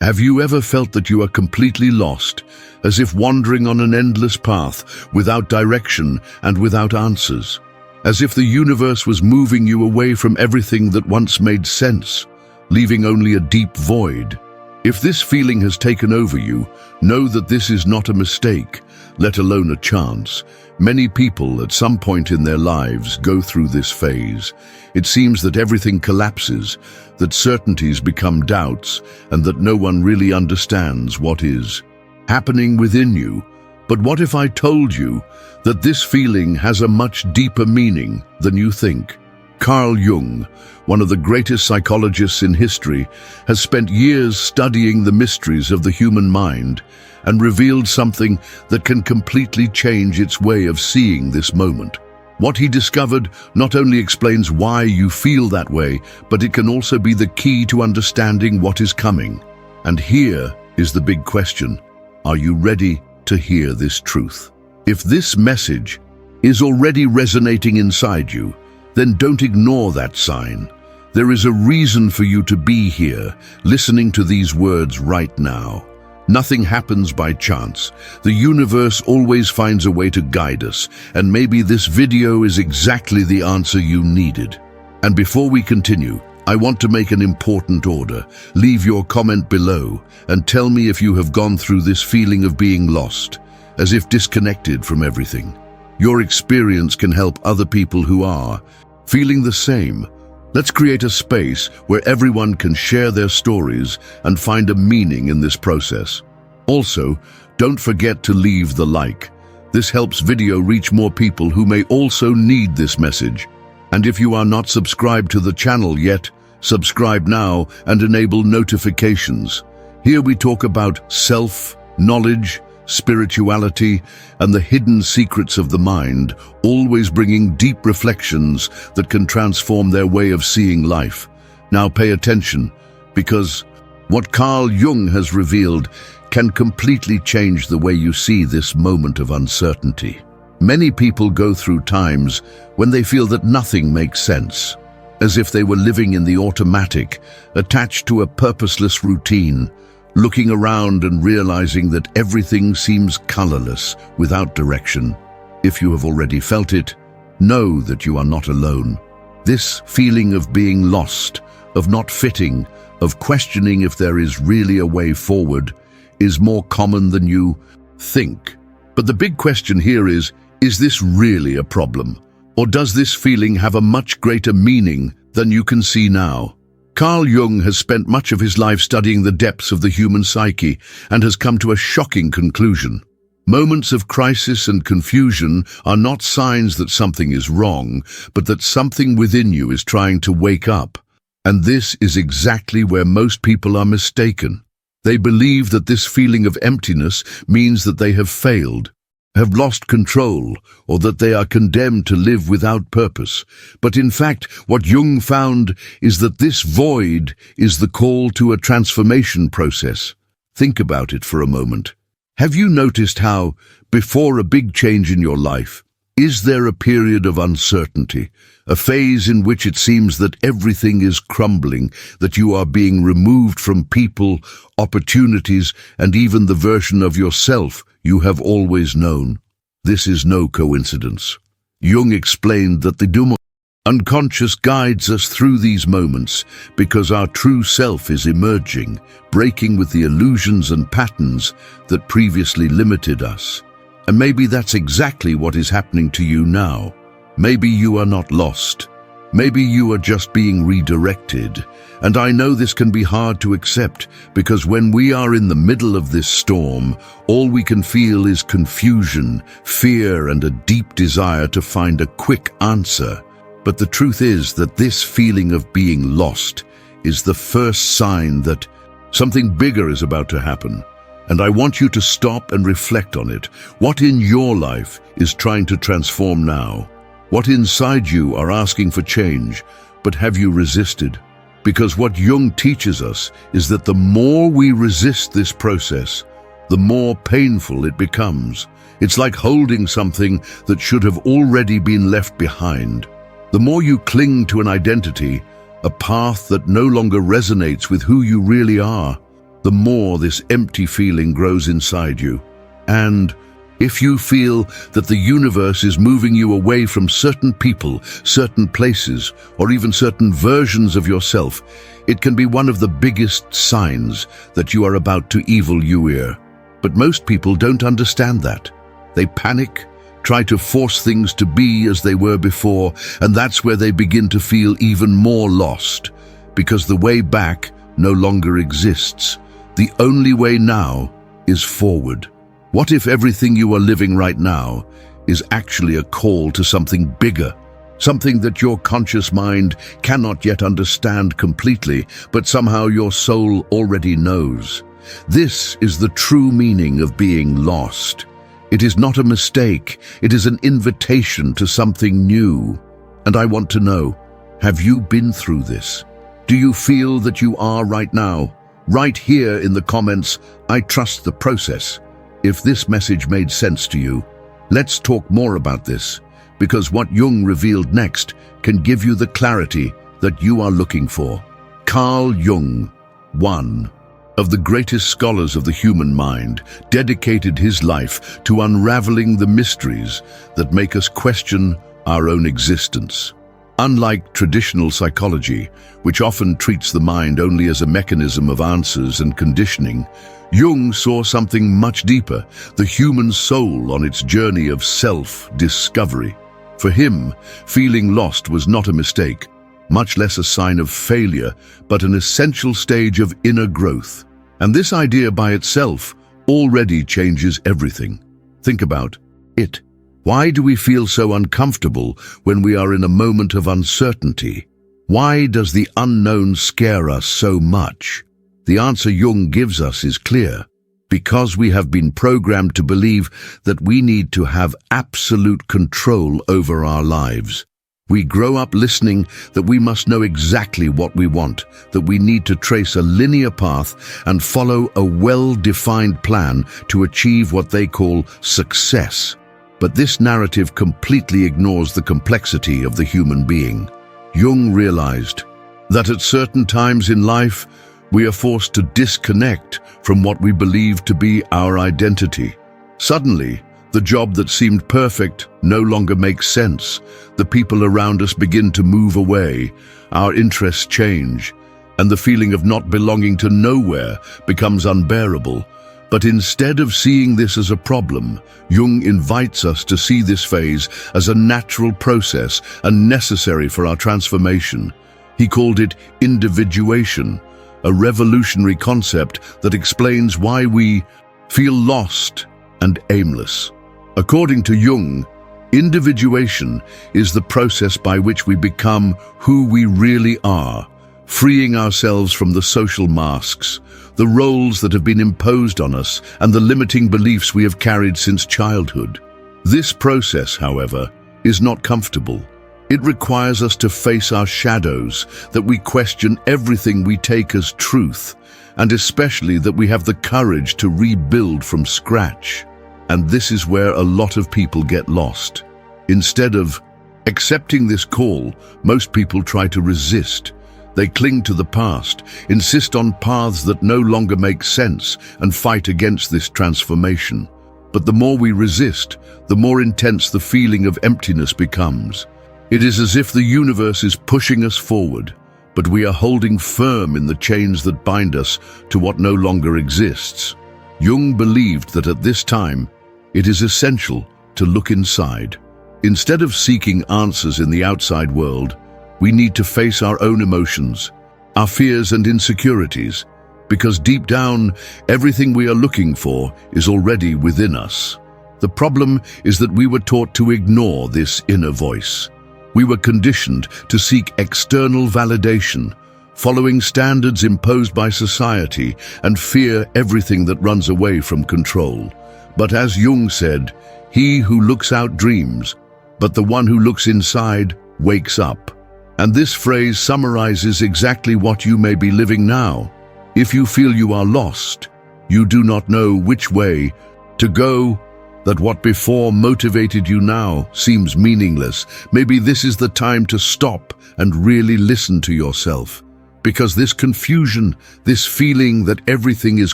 Have you ever felt that you are completely lost, as if wandering on an endless path, without direction and without answers? As if the universe was moving you away from everything that once made sense, leaving only a deep void? If this feeling has taken over you, know that this is not a mistake, let alone a chance. Many people at some point in their lives go through this phase. It seems that everything collapses, that certainties become doubts, and that no one really understands what is happening within you. But what if I told you that this feeling has a much deeper meaning than you think? Carl Jung, one of the greatest psychologists in history, has spent years studying the mysteries of the human mind and revealed something that can completely change its way of seeing this moment. What he discovered not only explains why you feel that way, but it can also be the key to understanding what is coming. And here is the big question: are you ready to hear this truth? If this message is already resonating inside you, then don't ignore that sign. There is a reason for you to be here, listening to these words right now. Nothing happens by chance. The universe always finds a way to guide us, and maybe this video is exactly the answer you needed. And before we continue, I want to make an important order. Leave your comment below and tell me if you have gone through this feeling of being lost, as if disconnected from everything. Your experience can help other people who are feeling the same. Let's create a space where everyone can share their stories and find a meaning in this process. Also, don't forget to leave the like. This helps video reach more people who may also need this message. And if you are not subscribed to the channel yet, subscribe now and enable notifications. Here we talk about self-knowledge, spirituality, and the hidden secrets of the mind, always bringing deep reflections that can transform their way of seeing life. Now pay attention, because what Carl Jung has revealed can completely change the way you see this moment of uncertainty. Many people go through times when they feel that nothing makes sense, as if they were living in the automatic, attached to a purposeless routine, looking around and realizing that everything seems colorless, without direction. If you have already felt it, know that you are not alone. This feeling of being lost, of not fitting, of questioning if there is really a way forward, is more common than you think. But the big question here is this really a problem? Or does this feeling have a much greater meaning than you can see now? Carl Jung has spent much of his life studying the depths of the human psyche and has come to a shocking conclusion. Moments of crisis and confusion are not signs that something is wrong, but that something within you is trying to wake up. And this is exactly where most people are mistaken. They believe that this feeling of emptiness means that they have failed, have lost control, or that they are condemned to live without purpose. But in fact, what Jung found is that this void is the call to a transformation process. Think about it for a moment. Have you noticed how, before a big change in your life, is there a period of uncertainty, a phase in which it seems that everything is crumbling, that you are being removed from people, opportunities, and even the version of yourself you have always known? This is no coincidence. Jung explained that the unconscious guides us through these moments because our true self is emerging, breaking with the illusions and patterns that previously limited us. And maybe that's exactly what is happening to you now. Maybe you are not lost. Maybe you are just being redirected. And I know this can be hard to accept, because when we are in the middle of this storm, all we can feel is confusion, fear, and a deep desire to find a quick answer. But the truth is that this feeling of being lost is the first sign that something bigger is about to happen. And I want you to stop and reflect on it. What in your life is trying to transform now? What inside you are asking for change, but have you resisted? Because what Jung teaches us is that the more we resist this process, the more painful it becomes. It's like holding something that should have already been left behind. The more you cling to an identity, a path that no longer resonates with who you really are, the more this empty feeling grows inside you. And if you feel that the universe is moving you away from certain people, certain places, or even certain versions of yourself, it can be one of the biggest signs that you are about to evil you. But most people don't understand that. They panic, try to force things to be as they were before, and that's where they begin to feel even more lost, because the way back no longer exists. The only way now is forward. What if everything you are living right now is actually a call to something bigger, something that your conscious mind cannot yet understand completely, but somehow your soul already knows? This is the true meaning of being lost. It is not a mistake, it is an invitation to something new. And I want to know, have you been through this? Do you feel that you are right now? Write here in the comments, I trust the process. If this message made sense to you, let's talk more about this, because what Jung revealed next can give you the clarity that you are looking for. Carl Jung, one of the greatest scholars of the human mind, dedicated his life to unraveling the mysteries that make us question our own existence. Unlike traditional psychology, which often treats the mind only as a mechanism of answers and conditioning, Jung saw something much deeper, the human soul on its journey of self-discovery. For him, feeling lost was not a mistake, much less a sign of failure, but an essential stage of inner growth. And this idea by itself already changes everything. Think about it. Why do we feel so uncomfortable when we are in a moment of uncertainty? Why does the unknown scare us so much? The answer Jung gives us is clear. Because we have been programmed to believe that we need to have absolute control over our lives. We grow up listening that we must know exactly what we want, that we need to trace a linear path and follow a well-defined plan to achieve what they call success. But this narrative completely ignores the complexity of the human being. Jung realized that at certain times in life, we are forced to disconnect from what we believe to be our identity. Suddenly, the job that seemed perfect no longer makes sense. The people around us begin to move away, our interests change, and the feeling of not belonging to nowhere becomes unbearable. But instead of seeing this as a problem, Jung invites us to see this phase as a natural process and necessary for our transformation. He called it individuation, a revolutionary concept that explains why we feel lost and aimless. According to Jung, individuation is the process by which we become who we really are, freeing ourselves from the social masks, the roles that have been imposed on us, and the limiting beliefs we have carried since childhood. This process, however, is not comfortable. It requires us to face our shadows, that we question everything we take as truth, and especially that we have the courage to rebuild from scratch. And this is where a lot of people get lost. Instead of accepting this call, most people try to resist. They cling to the past, insist on paths that no longer make sense, and fight against this transformation. But the more we resist, the more intense the feeling of emptiness becomes. It is as if the universe is pushing us forward, but we are holding firm in the chains that bind us to what no longer exists. Jung believed that at this time, it is essential to look inside. Instead of seeking answers in the outside world, we need to face our own emotions, our fears and insecurities, because deep down, everything we are looking for is already within us. The problem is that we were taught to ignore this inner voice. We were conditioned to seek external validation, following standards imposed by society, and fear everything that runs away from control. But as Jung said, he who looks out dreams, but the one who looks inside wakes up. And this phrase summarizes exactly what you may be living now. If you feel you are lost, you do not know which way to go, that what before motivated you now seems meaningless, maybe this is the time to stop and really listen to yourself. Because this confusion, this feeling that everything is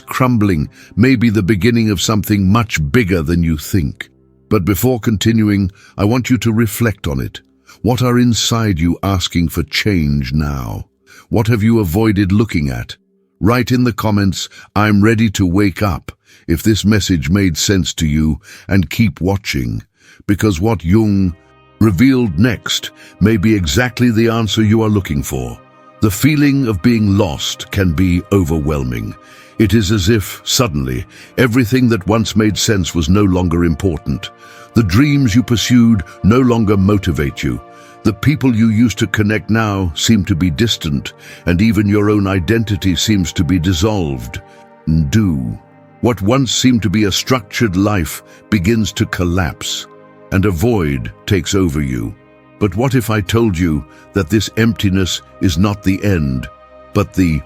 crumbling, may be the beginning of something much bigger than you think. But before continuing, I want you to reflect on it. What are inside you asking for change now? What have you avoided looking at? Write in the comments, "I'm ready to wake up," if this message made sense to you, and keep watching, because what Jung revealed next may be exactly the answer you are looking for. The feeling of being lost can be overwhelming. It is as if, suddenly, everything that once made sense was no longer important. The dreams you pursued no longer motivate you. The people you used to connect now seem to be distant, and even your own identity seems to be dissolved. What once seemed to be a structured life begins to collapse, and a void takes over you. But what if I told you that this emptiness is not the end, but the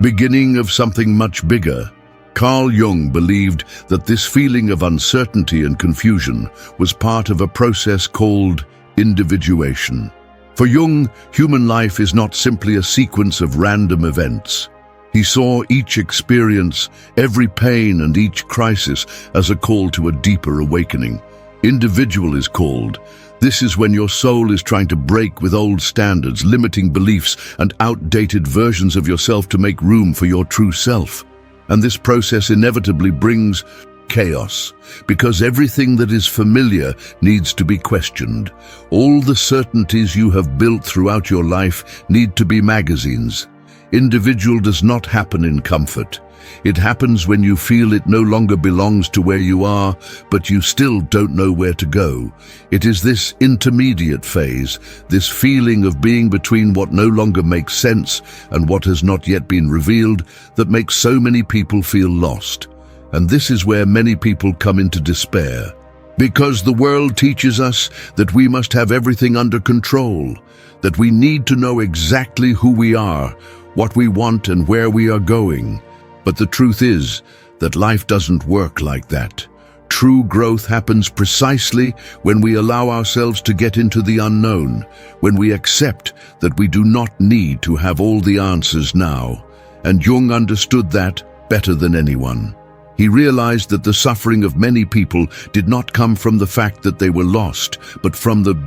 beginning of something much bigger? Carl Jung believed that this feeling of uncertainty and confusion was part of a process called individuation. For Jung, human life is not simply a sequence of random events. He saw each experience, every pain and each crisis as a call to a deeper awakening. Individual is called. This is when your soul is trying to break with old standards, limiting beliefs, and outdated versions of yourself to make room for your true self. And this process inevitably brings chaos, because everything that is familiar needs to be questioned. All the certainties you have built throughout your life need to be magazines. Individual does not happen in comfort. It happens when you feel it no longer belongs to where you are, but you still don't know where to go. It is this intermediate phase, this feeling of being between what no longer makes sense and what has not yet been revealed, that makes so many people feel lost. And this is where many people come into despair. Because the world teaches us that we must have everything under control, that we need to know exactly who we are, what we want and where we are going. But the truth is that life doesn't work like that. True growth happens precisely when we allow ourselves to get into the unknown, when we accept that we do not need to have all the answers now. And Jung understood that better than anyone. He realized that the suffering of many people did not come from the fact that they were lost, but from the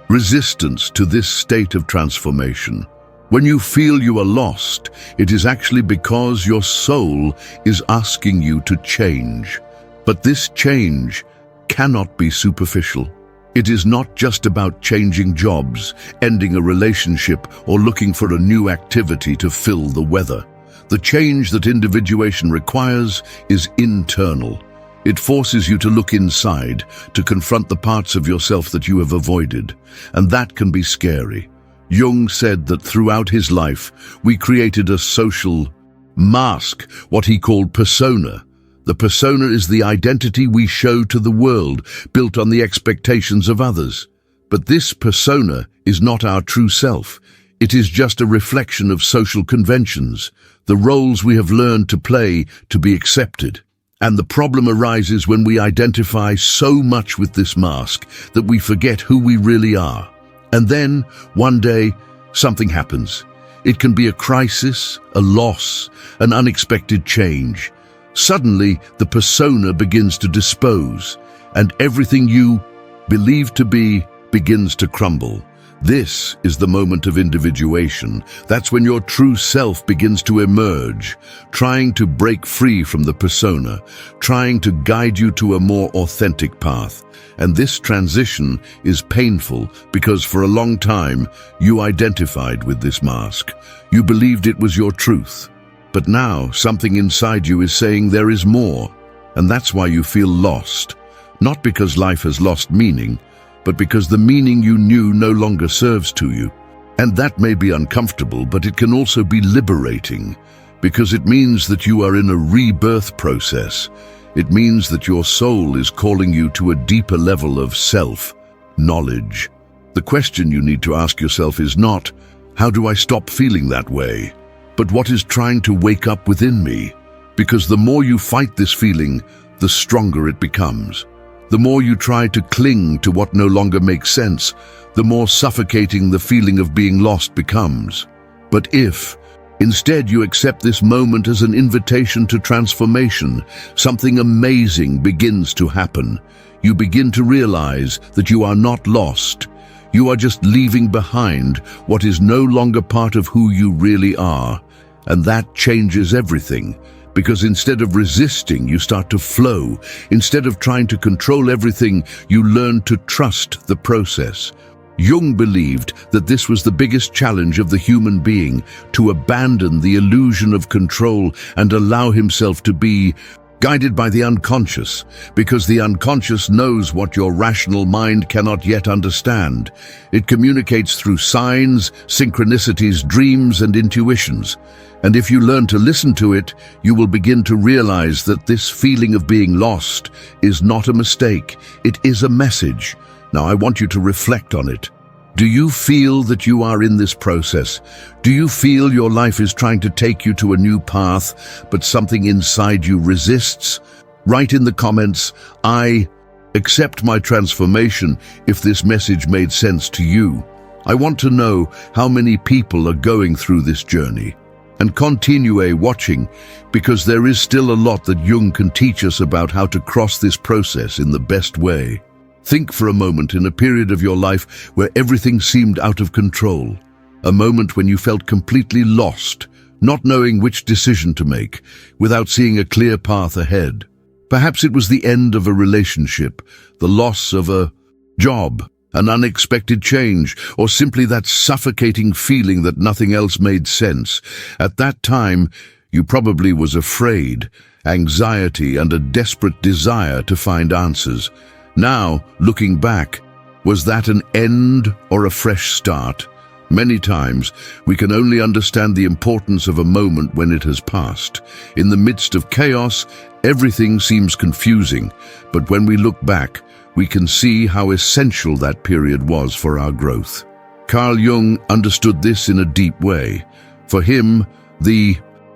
resistance to this state of transformation. When you feel you are lost, it is actually because your soul is asking you to change. But this change cannot be superficial. It is not just about changing jobs, ending a relationship, or looking for a new activity to fill the weather. The change that individuation requires is internal. It forces you to look inside, to confront the parts of yourself that you have avoided, and that can be scary. Jung said that throughout his life, we created a social mask, what he called persona. The persona is the identity we show to the world, built on the expectations of others. But this persona is not our true self. It is just a reflection of social conventions, the roles we have learned to play to be accepted. And the problem arises when we identify so much with this mask that we forget who we really are. And then, one day, something happens. It can be a crisis, a loss, an unexpected change. Suddenly, the persona begins to dispose, and everything you believe to be begins to crumble. This is the moment of individuation. That's when your true self begins to emerge, trying to break free from the persona, trying to guide you to a more authentic path. And this transition is painful because for a long time you identified with this mask. You believed it was your truth. But now something inside you is saying there is more. And that's why you feel lost. Not because life has lost meaning, but because the meaning you knew no longer serves to you. And that may be uncomfortable, but it can also be liberating, because it means that you are in a rebirth process. It means that your soul is calling you to a deeper level of self-knowledge. The question you need to ask yourself is not, how do I stop feeling that way? But what is trying to wake up within me? Because the more you fight this feeling, the stronger it becomes. The more you try to cling to what no longer makes sense, the more suffocating the feeling of being lost becomes. But if Instead, you accept this moment as an invitation to transformation. Something amazing begins to happen. You begin to realize that you are not lost. You are just leaving behind what is no longer part of who you really are. And that changes everything, because instead of resisting, you start to flow. Instead of trying to control everything, you learn to trust the process. Jung believed that this was the biggest challenge of the human being, to abandon the illusion of control and allow himself to be guided by the unconscious, because the unconscious knows what your rational mind cannot yet understand. It communicates through signs, synchronicities, dreams, and intuitions. And if you learn to listen to it, you will begin to realize that this feeling of being lost is not a mistake. It is a message. Now, I want you to reflect on it. Do you feel that you are in this process? Do you feel your life is trying to take you to a new path, but something inside you resists? Write in the comments, "I accept my transformation," if this message made sense to you. I want to know how many people are going through this journey. And continue watching, because there is still a lot that Jung can teach us about how to cross this process in the best way. Think for a moment in a period of your life where everything seemed out of control. A moment when you felt completely lost, not knowing which decision to make, without seeing a clear path ahead. Perhaps it was the end of a relationship, the loss of a job, an unexpected change, or simply that suffocating feeling that nothing else made sense. At that time, you probably was afraid, anxiety, and a desperate desire to find answers. Now, looking back, was that an end or a fresh start? Many times, we can only understand the importance of a moment when it has passed. In the midst of chaos, everything seems confusing, but when we look back, we can see how essential that period was for our growth. Carl Jung understood this in a deep way. For him, the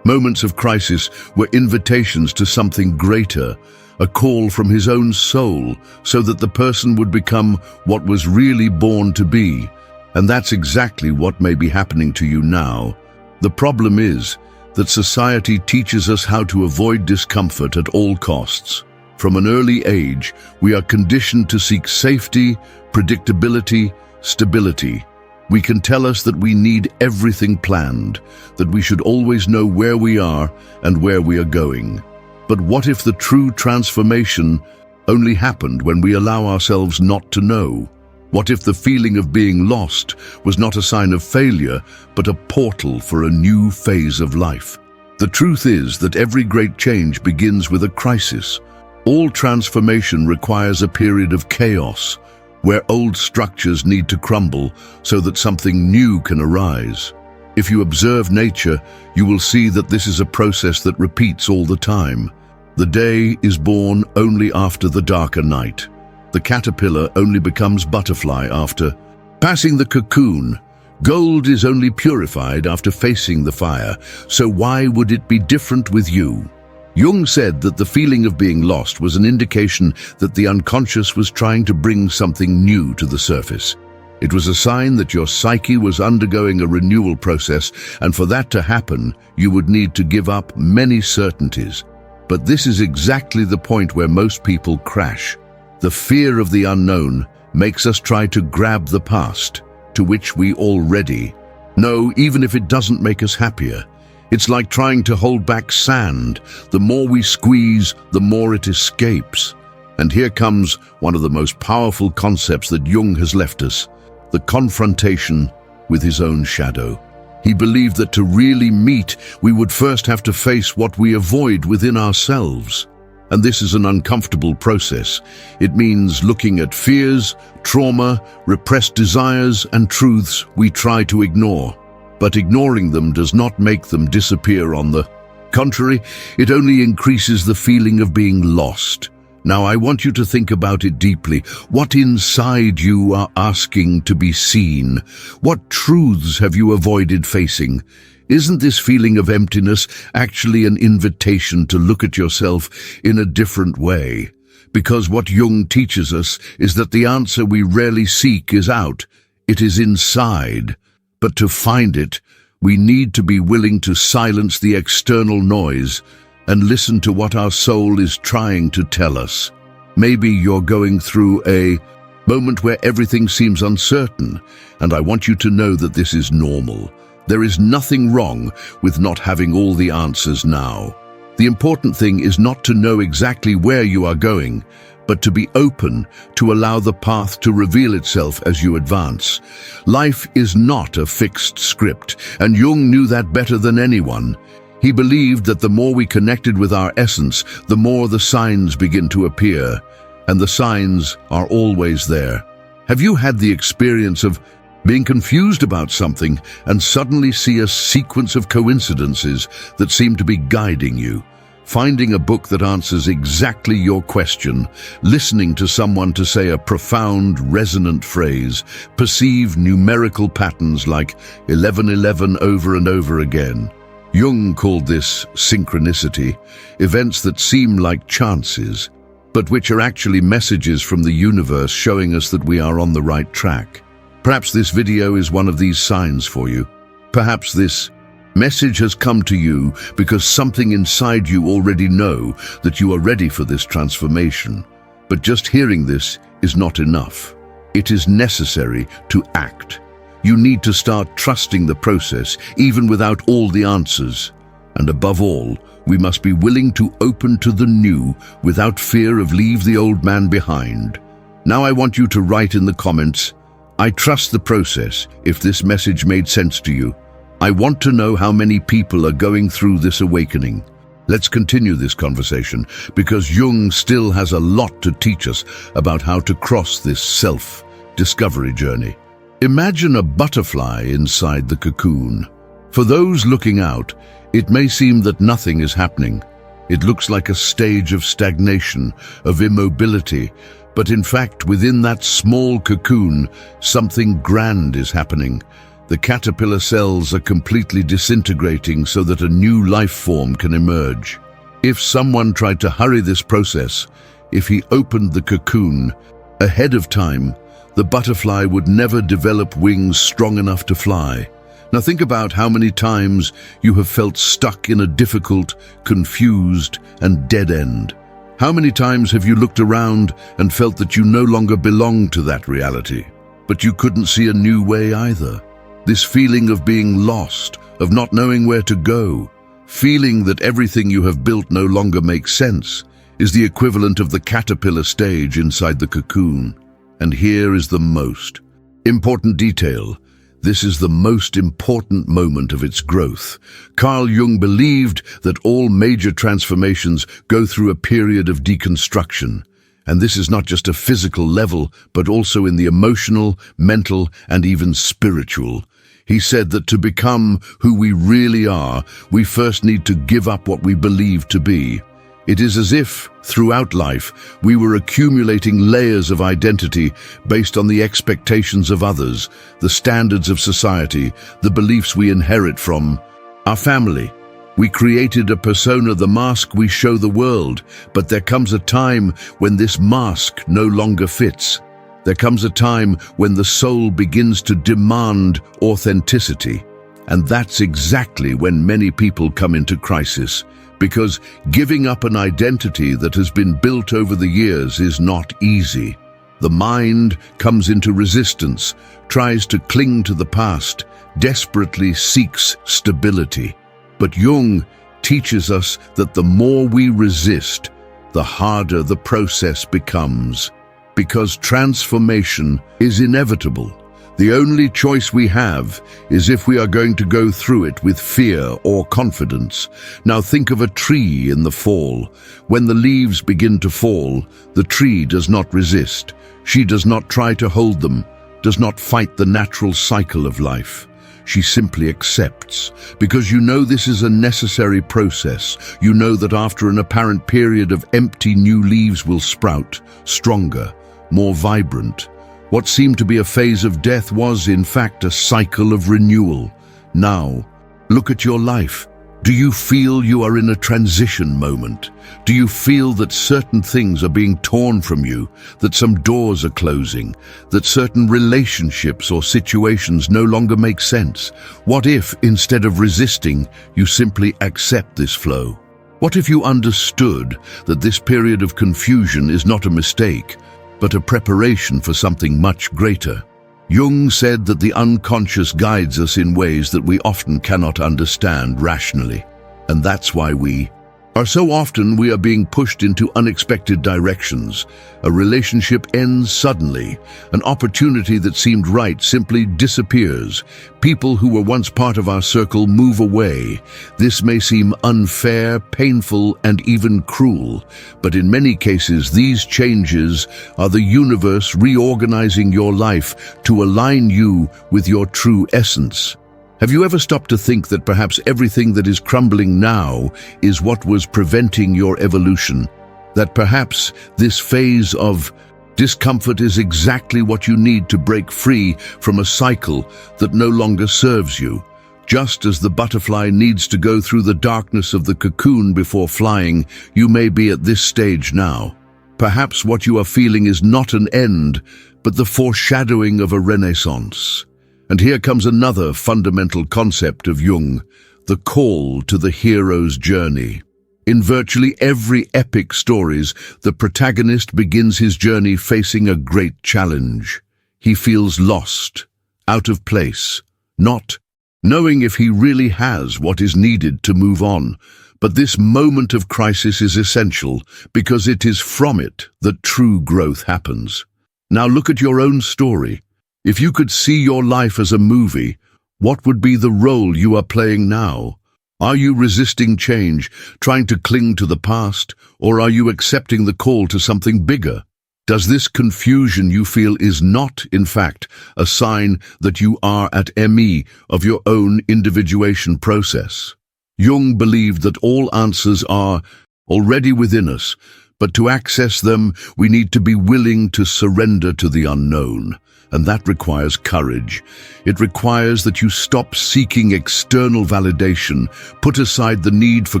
moments of crisis were invitations to something greater, a call from his own soul, so that the person would become what was really born to be. And that's exactly what may be happening to you now. The problem is that society teaches us how to avoid discomfort at all costs. From an early age, we are conditioned to seek safety, predictability, stability. We can tell us that we need everything planned, that we should always know where we are and where we are going. But what if the true transformation only happened when we allow ourselves not to know? What if the feeling of being lost was not a sign of failure, but a portal for a new phase of life? The truth is that every great change begins with a crisis. All transformation requires a period of chaos, where old structures need to crumble so that something new can arise. If you observe nature, you will see that this is a process that repeats all the time. The day is born only after the darker night. The caterpillar only becomes butterfly after passing the cocoon. Gold is only purified after facing the fire. So why would it be different with you? Jung said that the feeling of being lost was an indication that the unconscious was trying to bring something new to the surface. It was a sign that your psyche was undergoing a renewal process, and for that to happen, you would need to give up many certainties. But this is exactly the point where most people crash. The fear of the unknown makes us try to grab the past, to which we already know, even if it doesn't make us happier. It's like trying to hold back sand. The more we squeeze, the more it escapes. And here comes one of the most powerful concepts that Jung has left us: the confrontation with his own shadow. He believed that to really meet, we would first have to face what we avoid within ourselves. And this is an uncomfortable process. It means looking at fears, trauma, repressed desires, and truths we try to ignore. But ignoring them does not make them disappear. On the contrary, it only increases the feeling of being lost. Now, I want you to think about it deeply. What inside you are asking to be seen? What truths have you avoided facing? Isn't this feeling of emptiness actually an invitation to look at yourself in a different way? Because what Jung teaches us is that the answer we rarely seek is out. It is inside. But to find it, We need to be willing to silence the external noise and listen to what our soul is trying to tell us. Maybe you're going through a moment where everything seems uncertain, and I want you to know that this is normal. There is nothing wrong with not having all the answers now. The important thing is not to know exactly where you are going, but to be open to allow the path to reveal itself as you advance. Life is not a fixed script, and Jung knew that better than anyone. He believed that the more we connected with our essence, the more the signs begin to appear, and the signs are always there. Have you had the experience of being confused about something and suddenly see a sequence of coincidences that seem to be guiding you? Finding a book that answers exactly your question, listening to someone to say a profound, resonant phrase, perceive numerical patterns like 1111 over and over again. Jung called this synchronicity, events that seem like chances, but which are actually messages from the universe showing us that we are on the right track. Perhaps this video is one of these signs for you. Perhaps this message has come to you because something inside you already know that you are ready for this transformation. But just hearing this is not enough. It is necessary to act. You need to start trusting the process, even without all the answers. And above all, we must be willing to open to the new without fear of leave the old man behind. Now I want you to write in the comments, "I trust the process," if this message made sense to you. I want to know how many people are going through this awakening. Let's continue this conversation because Jung still has a lot to teach us about how to cross this self-discovery journey. Imagine a butterfly inside the cocoon. For those looking out, it may seem that nothing is happening. It looks like a stage of stagnation, of immobility, but in fact, within that small cocoon, something grand is happening. The caterpillar cells are completely disintegrating so that a new life form can emerge. If someone tried to hurry this process, if he opened the cocoon ahead of time, the butterfly would never develop wings strong enough to fly. Now think about how many times you have felt stuck in a difficult, confused, and dead end. How many times have you looked around and felt that you no longer belonged to that reality, but you couldn't see a new way either? This feeling of being lost, of not knowing where to go, feeling that everything you have built no longer makes sense, is the equivalent of the caterpillar stage inside the cocoon. And here is the most important detail. This is the most important moment of its growth. Carl Jung believed that all major transformations go through a period of deconstruction. And this is not just a physical level, but also in the emotional, mental, and even spiritual. He said that to become who we really are, we first need to give up what we believe to be. It is as if, throughout life, we were accumulating layers of identity based on the expectations of others, the standards of society, the beliefs we inherit from our family. We created a persona, the mask we show the world, but there comes a time when this mask no longer fits. There comes a time when the soul begins to demand authenticity. And that's exactly when many people come into crisis, because giving up an identity that has been built over the years is not easy. The mind comes into resistance, tries to cling to the past, desperately seeks stability. But Jung teaches us that the more we resist, the harder the process becomes. Because transformation is inevitable. The only choice we have is if we are going to go through it with fear or confidence. Now think of a tree in the fall. When the leaves begin to fall, the tree does not resist. She does not try to hold them, does not fight the natural cycle of life. She simply accepts, because you know this is a necessary process. You know that after an apparent period of empty, new leaves will sprout, stronger, more vibrant. What seemed to be a phase of death was, in fact, a cycle of renewal. Now, look at your life. Do you feel you are in a transition moment? Do you feel that certain things are being torn from you, that some doors are closing, that certain relationships or situations no longer make sense? What if, instead of resisting, you simply accept this flow? What if you understood that this period of confusion is not a mistake, but a preparation for something much greater? Jung said that the unconscious guides us in ways that we often cannot understand rationally. And that's why we are being pushed into unexpected directions. A relationship ends suddenly. An opportunity that seemed right simply disappears. People who were once part of our circle move away. This may seem unfair, painful, and even cruel, but in many cases these changes are the universe reorganizing your life to align you with your true essence. Have you ever stopped to think that perhaps everything that is crumbling now is what was preventing your evolution? That perhaps this phase of discomfort is exactly what you need to break free from a cycle that no longer serves you? Just as the butterfly needs to go through the darkness of the cocoon before flying, you may be at this stage now. Perhaps what you are feeling is not an end, but the foreshadowing of a renaissance. And here comes another fundamental concept of Jung, the call to the hero's journey. In virtually every epic stories, the protagonist begins his journey facing a great challenge. He feels lost, out of place, not knowing if he really has what is needed to move on. But this moment of crisis is essential because it is from it that true growth happens. Now look at your own story. If you could see your life as a movie, what would be the role you are playing now? Are you resisting change, trying to cling to the past, or are you accepting the call to something bigger? Does this confusion you feel is not, in fact, a sign that you are at ME of your own individuation process? Jung believed that all answers are already within us, but to access them, we need to be willing to surrender to the unknown. And that requires courage. It requires that you stop seeking external validation, put aside the need for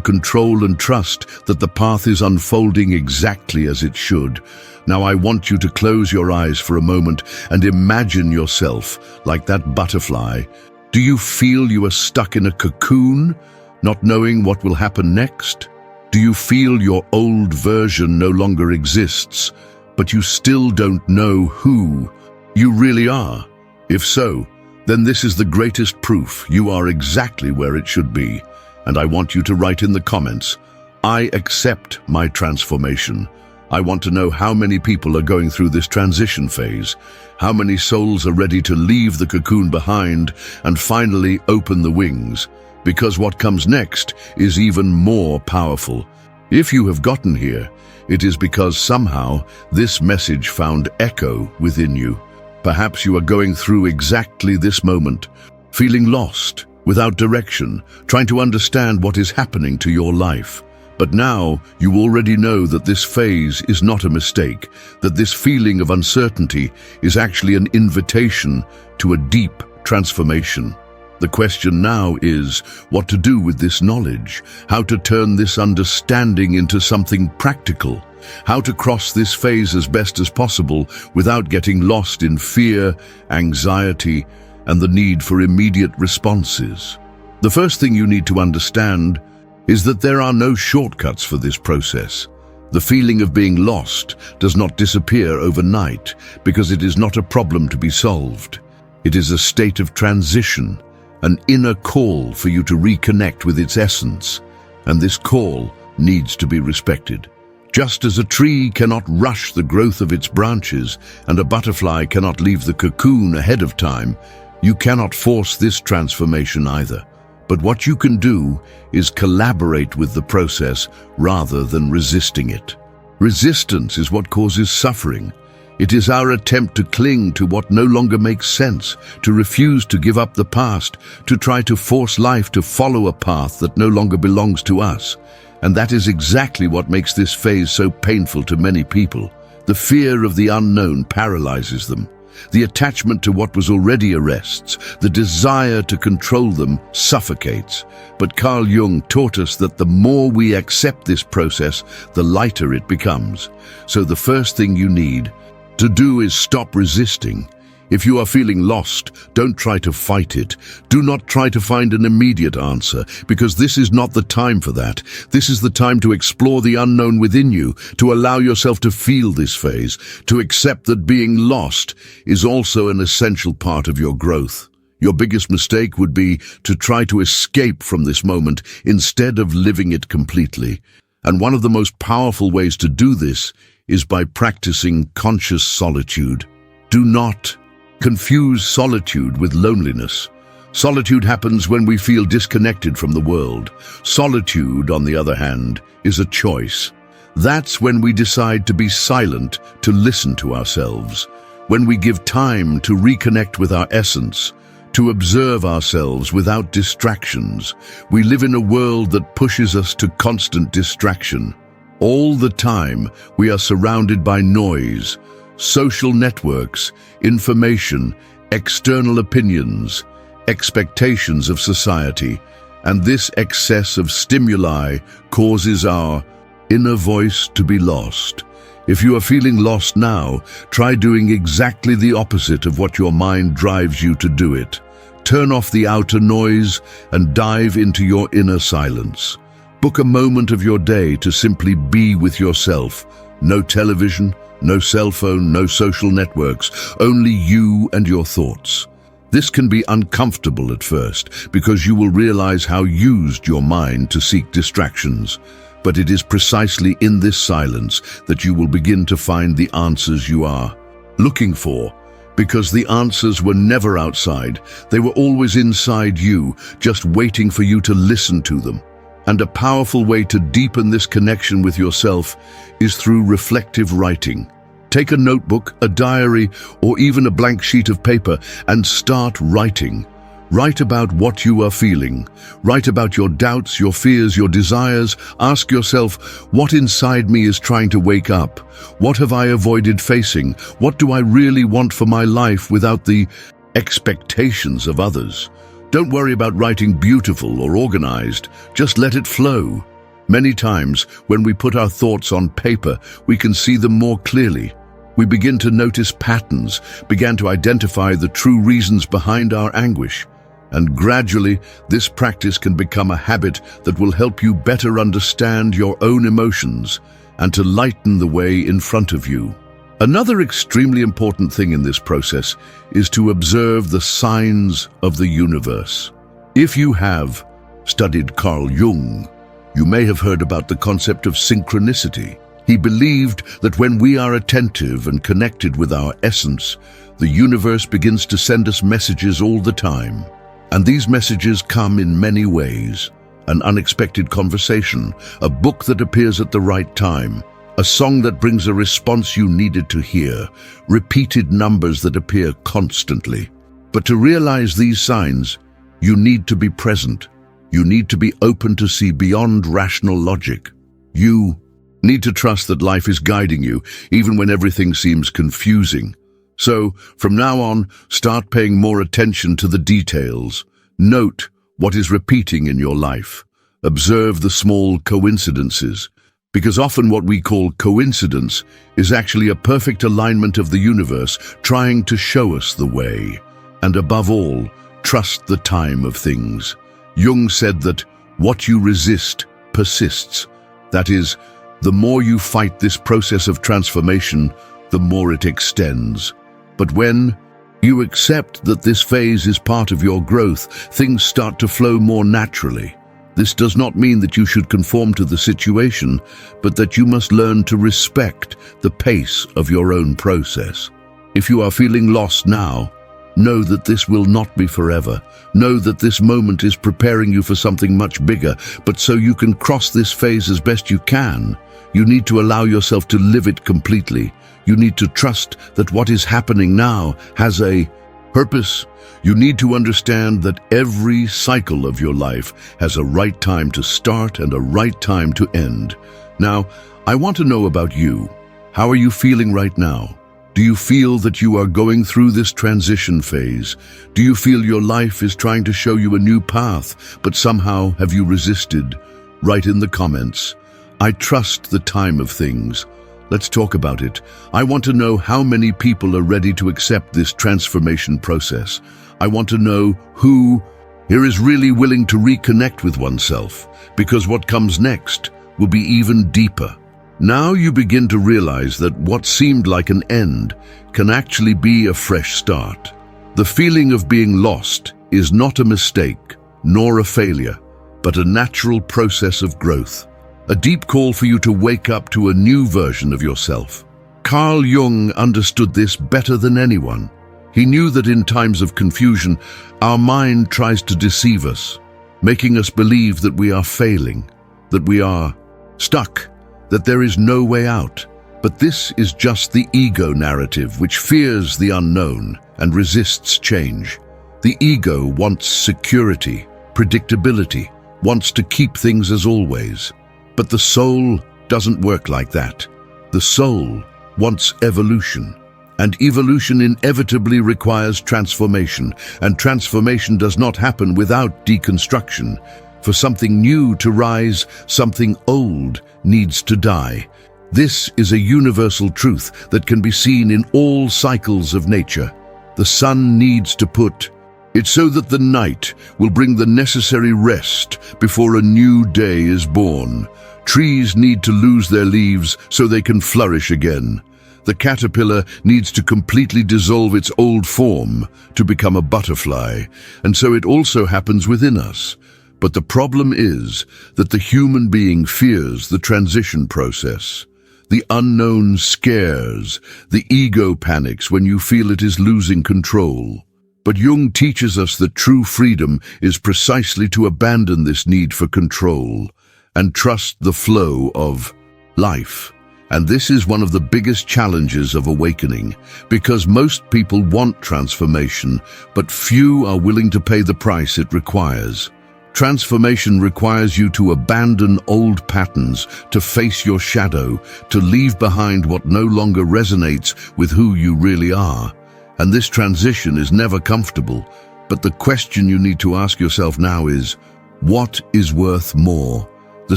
control and trust that the path is unfolding exactly as it should. Now I want you to close your eyes for a moment and imagine yourself like that butterfly. Do you feel you are stuck in a cocoon, not knowing what will happen next? Do you feel your old version no longer exists, but you still don't know who you really are? If so, then this is the greatest proof you are exactly where it should be. And I want you to write in the comments, I accept my transformation. I want to know how many people are going through this transition phase, how many souls are ready to leave the cocoon behind and finally open the wings, because what comes next is even more powerful. If you have gotten here, it is because somehow this message found echo within you. Perhaps you are going through exactly this moment, feeling lost, without direction, trying to understand what is happening to your life. But now you already know that this phase is not a mistake, that this feeling of uncertainty is actually an invitation to a deep transformation. The question now is what to do with this knowledge, how to turn this understanding into something practical, how to cross this phase as best as possible without getting lost in fear, anxiety, and the need for immediate responses. The first thing you need to understand is that there are no shortcuts for this process. The feeling of being lost does not disappear overnight because it is not a problem to be solved. It is a state of transition, an inner call for you to reconnect with its essence, and this call needs to be respected. Just as a tree cannot rush the growth of its branches and a butterfly cannot leave the cocoon ahead of time, you cannot force this transformation either. But what you can do is collaborate with the process rather than resisting it. Resistance is what causes suffering. It is our attempt to cling to what no longer makes sense, to refuse to give up the past, to try to force life to follow a path that no longer belongs to us. And that is exactly what makes this phase so painful to many people. The fear of the unknown paralyzes them. The attachment to what was already arrests. The desire to control them suffocates. But Carl Jung taught us that the more we accept this process, the lighter it becomes. So the first thing you need to do is stop resisting. If you are feeling lost, don't try to fight it. Do not try to find an immediate answer, because this is not the time for that. This is the time to explore the unknown within you, to allow yourself to feel this phase, to accept that being lost is also an essential part of your growth. Your biggest mistake would be to try to escape from this moment instead of living it completely. And one of the most powerful ways to do this is by practicing conscious solitude. Do not confuse solitude with loneliness. Solitude happens when we feel disconnected from the world. Solitude, on the other hand, is a choice. That's when we decide to be silent, to listen to ourselves, when we give time to reconnect with our essence, to observe ourselves without distractions. We live in a world that pushes us to constant distraction. All the time, we are surrounded by noise, social networks, information, external opinions, expectations of society, and this excess of stimuli causes our inner voice to be lost. If you are feeling lost now, try doing exactly the opposite of what your mind drives you to do it. Turn off the outer noise and dive into your inner silence. Book a moment of your day to simply be with yourself. No television, no cell phone, no social networks, only you and your thoughts. This can be uncomfortable at first because you will realize how used your mind to seek distractions. But it is precisely in this silence that you will begin to find the answers you are looking for. Because the answers were never outside, they were always inside you, just waiting for you to listen to them. And a powerful way to deepen this connection with yourself is through reflective writing. Take a notebook, a diary, or even a blank sheet of paper and start writing. Write about what you are feeling. Write about your doubts, your fears, your desires. Ask yourself, what inside me is trying to wake up? What have I avoided facing? What do I really want for my life without the expectations of others? Don't worry about writing beautiful or organized. Just let it flow. Many times, when we put our thoughts on paper, we can see them more clearly. We begin to notice patterns, begin to identify the true reasons behind our anguish. And gradually, this practice can become a habit that will help you better understand your own emotions and to lighten the way in front of you. Another extremely important thing in this process is to observe the signs of the universe. If you have studied Carl Jung, you may have heard about the concept of synchronicity. He believed that when we are attentive and connected with our essence, the universe begins to send us messages all the time. And these messages come in many ways. An unexpected conversation, a book that appears at the right time, a song that brings a response you needed to hear, repeated numbers that appear constantly. But to realize these signs, you need to be present. You need to be open to see beyond rational logic. You need to trust that life is guiding you, even when everything seems confusing. So, from now on, start paying more attention to the details. Note what is repeating in your life. Observe the small coincidences, because often what we call coincidence is actually a perfect alignment of the universe trying to show us the way. And above all, trust the time of things. Jung said that what you resist persists. That is, the more you fight this process of transformation, the more it extends. But when you accept that this phase is part of your growth, things start to flow more naturally. This does not mean that you should conform to the situation, but that you must learn to respect the pace of your own process. If you are feeling lost now, know that this will not be forever. Know that this moment is preparing you for something much bigger, but so you can cross this phase as best you can, you need to allow yourself to live it completely. You need to trust that what is happening now has a purpose. You need to understand that every cycle of your life has a right time to start and a right time to end. Now, I want to know about you. How are you feeling right now? Do Do you feel that you are going through this transition phase? Do you feel your life is trying to show you a new path, but somehow have you resisted? Write in the comments. I trust the time of things. Let's talk about it. I want to know how many people are ready to accept this transformation process. I want to know who here is really willing to reconnect with oneself, because what comes next will be even deeper. Now you begin to realize that what seemed like an end can actually be a fresh start. The feeling of being lost is not a mistake, nor a failure, but a natural process of growth. A deep call for you to wake up to a new version of yourself. Carl Jung understood this better than anyone. He knew that in times of confusion, our mind tries to deceive us, making us believe that we are failing, that we are stuck, that there is no way out. But this is just the ego narrative, which fears the unknown and resists change. The ego wants security, predictability, wants to keep things as always. But the soul doesn't work like that. The soul wants evolution. And evolution inevitably requires transformation, and transformation does not happen without deconstruction. For something new to rise, something old needs to die. This is a universal truth that can be seen in all cycles of nature. The sun needs to put it so that the night will bring the necessary rest before a new day is born. Trees need to lose their leaves so they can flourish again. The caterpillar needs to completely dissolve its old form to become a butterfly, and so it also happens within us. But the problem is that the human being fears the transition process. The unknown scares, the ego panics when you feel it is losing control. But Jung teaches us that true freedom is precisely to abandon this need for control and trust the flow of life. And this is one of the biggest challenges of awakening, because most people want transformation, but few are willing to pay the price it requires. Transformation requires you to abandon old patterns, to face your shadow, to leave behind what no longer resonates with who you really are. And this transition is never comfortable, but the question you need to ask yourself now is, what is worth more? The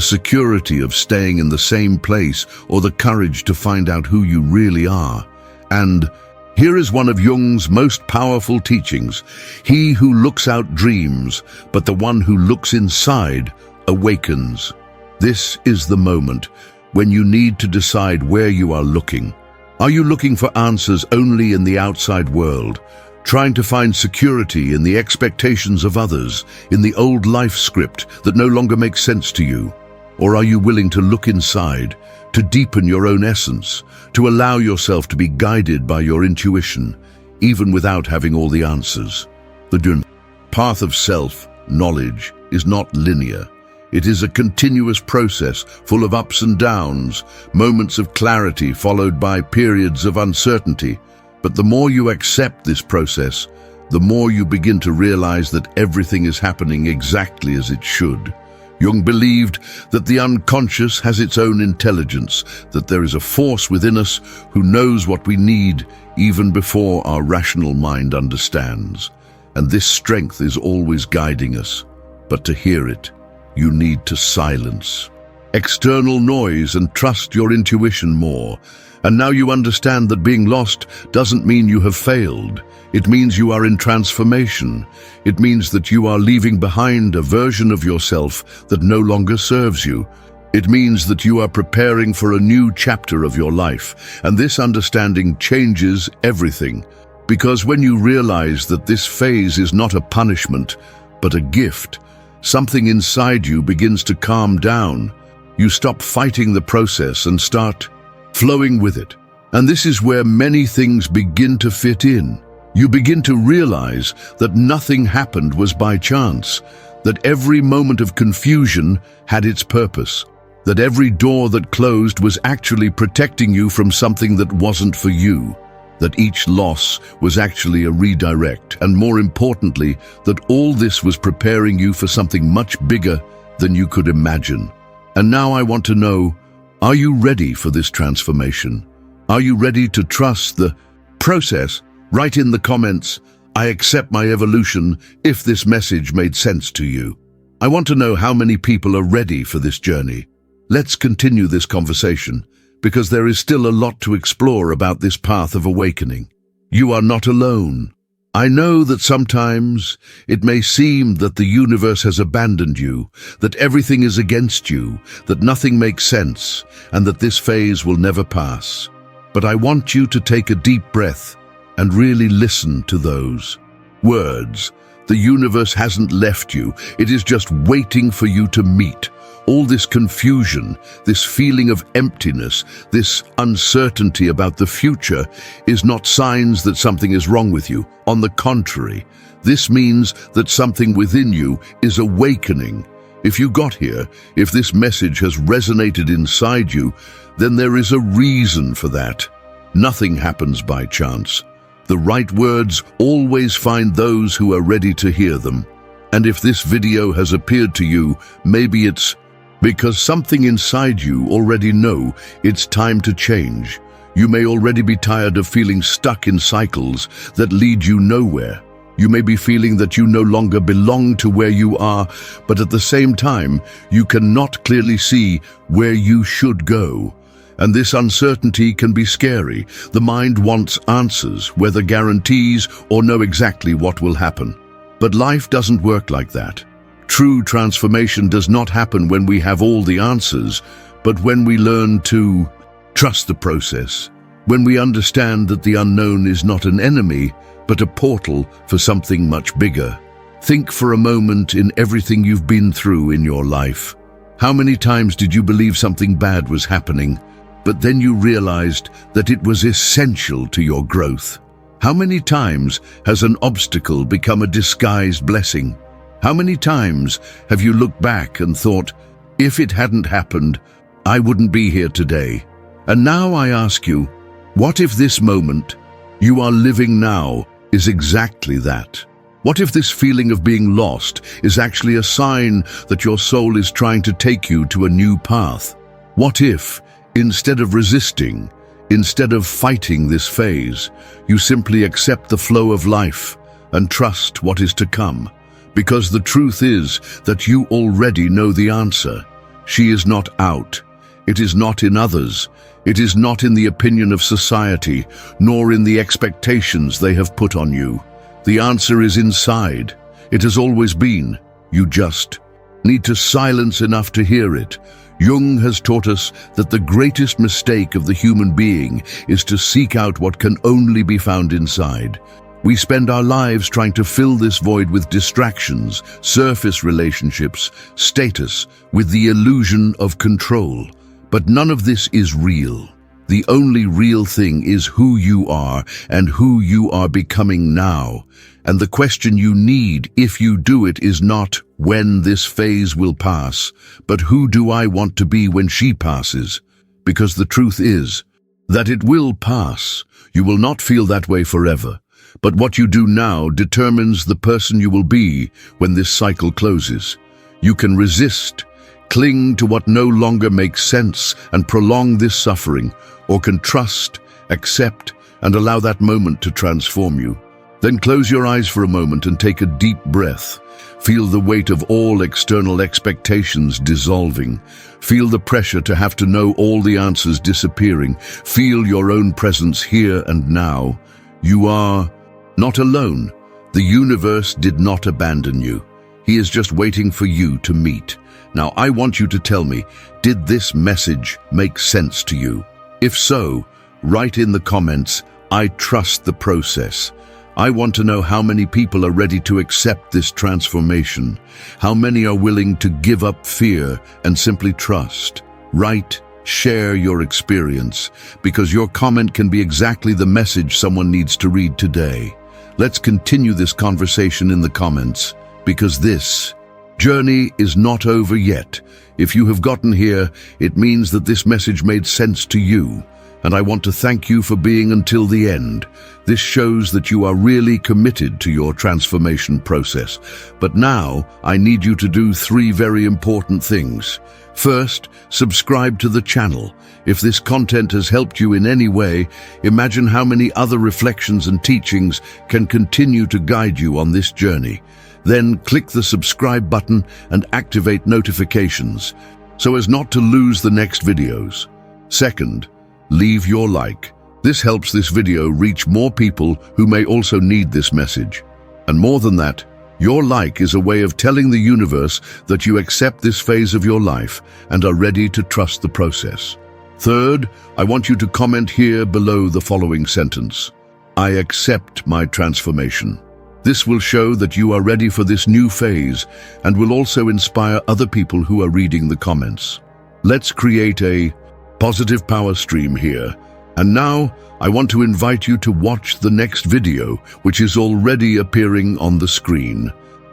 security of staying in the same place, or the courage to find out who you really are? And here is one of Jung's most powerful teachings. He who looks out dreams, but the one who looks inside awakens. This is the moment when you need to decide where you are looking. Are you looking for answers only in the outside world, trying to find security in the expectations of others, in the old life script that no longer makes sense to you? Or are you willing to look inside, to deepen your own essence, to allow yourself to be guided by your intuition, even without having all the answers? The path of self-knowledge is not linear. It is a continuous process full of ups and downs, moments of clarity followed by periods of uncertainty. But the more you accept this process, the more you begin to realize that everything is happening exactly as it should. Jung believed that the unconscious has its own intelligence, that there is a force within us who knows what we need even before our rational mind understands. And this strength is always guiding us. But to hear it, you need to silence external noise and trust your intuition more. And now you understand that being lost doesn't mean you have failed. It means you are in transformation. It means that you are leaving behind a version of yourself that no longer serves you. It means that you are preparing for a new chapter of your life. And this understanding changes everything. Because when you realize that this phase is not a punishment, but a gift, something inside you begins to calm down. You stop fighting the process and start flowing with it. And this is where many things begin to fit in. You begin to realize that nothing happened was by chance, that every moment of confusion had its purpose, that every door that closed was actually protecting you from something that wasn't for you, that each loss was actually a redirect, and more importantly, that all this was preparing you for something much bigger than you could imagine. And now I want to know, are you ready for this transformation? Are you ready to trust the process, write in the comments, "I accept my evolution," if this message made sense to you. I want to know how many people are ready for this journey. Let's continue this conversation, because there is still a lot to explore about this path of awakening. You are not alone. I know that sometimes it may seem that the universe has abandoned you, that everything is against you, that nothing makes sense, and that this phase will never pass. But I want you to take a deep breath and really listen to those words. The universe hasn't left you. It is just waiting for you to meet. All this confusion, this feeling of emptiness, this uncertainty about the future is not signs that something is wrong with you. On the contrary, this means that something within you is awakening. If you got here, if this message has resonated inside you, then there is a reason for that. Nothing happens by chance. The right words always find those who are ready to hear them. And if this video has appeared to you, maybe it's because something inside you already know it's time to change. You may already be tired of feeling stuck in cycles that lead you nowhere. You may be feeling that you no longer belong to where you are, but at the same time, you cannot clearly see where you should go. And this uncertainty can be scary. The mind wants answers, whether guarantees or know exactly what will happen. But life doesn't work like that. True transformation does not happen when we have all the answers, but when we learn to trust the process, when we understand that the unknown is not an enemy, but a portal for something much bigger. Think for a moment in everything you've been through in your life. How many times did you believe something bad was happening, but then you realized that it was essential to your growth? How many times has an obstacle become a disguised blessing? How many times have you looked back and thought, if it hadn't happened, I wouldn't be here today? And now I ask you, what if this moment you are living now is exactly that? What if this feeling of being lost is actually a sign that your soul is trying to take you to a new path? What if, instead of resisting, instead of fighting this phase, you simply accept the flow of life and trust what is to come? Because the truth is that you already know the answer. She is not out. It is not in others. It is not in the opinion of society, nor in the expectations they have put on you. The answer is inside. It has always been. You just need to silence enough to hear it. Jung has taught us that the greatest mistake of the human being is to seek out what can only be found inside. We spend our lives trying to fill this void with distractions, surface relationships, status, with the illusion of control. But none of this is real. The only real thing is who you are and who you are becoming now. And the question you need, if you do it, is not when this phase will pass, but who do I want to be when she passes? Because the truth is that it will pass. You will not feel that way forever. But what you do now determines the person you will be when this cycle closes. You can resist, cling to what no longer makes sense and prolong this suffering, or can trust, accept, and allow that moment to transform you. Then close your eyes for a moment and take a deep breath. Feel the weight of all external expectations dissolving. Feel the pressure to have to know all the answers disappearing. Feel your own presence here and now. You are not alone. The universe did not abandon you. He is just waiting for you to meet. Now, I want you to tell me, did this message make sense to you? If so, write in the comments, "I trust the process." I want to know how many people are ready to accept this transformation. How many are willing to give up fear and simply trust? Write, share your experience, because your comment can be exactly the message someone needs to read today. Let's continue this conversation in the comments, because this journey is not over yet. If you have gotten here, it means that this message made sense to you. and I want to thank you for being until the end. This shows that you are really committed to your transformation process. But now, I need you to do 3 very important things. First, subscribe to the channel. If this content has helped you in any way, imagine how many other reflections and teachings can continue to guide you on this journey. Then click the subscribe button and activate notifications so as not to lose the next videos. Second, leave your like. This helps this video reach more people who may also need this message. And more than that, your like is a way of telling the universe that you accept this phase of your life and are ready to trust the process. Third, I want you to comment here below the following sentence: I accept my transformation. This will show that you are ready for this new phase and will also inspire other people who are reading the comments. Let's create a positive power stream here. And now, I want to invite you to watch the next video, which is already appearing on the screen.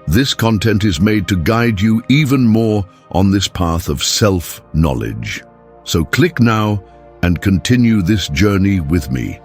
This content is made to guide you even more on this path of self-knowledge. So click now and continue this journey with me.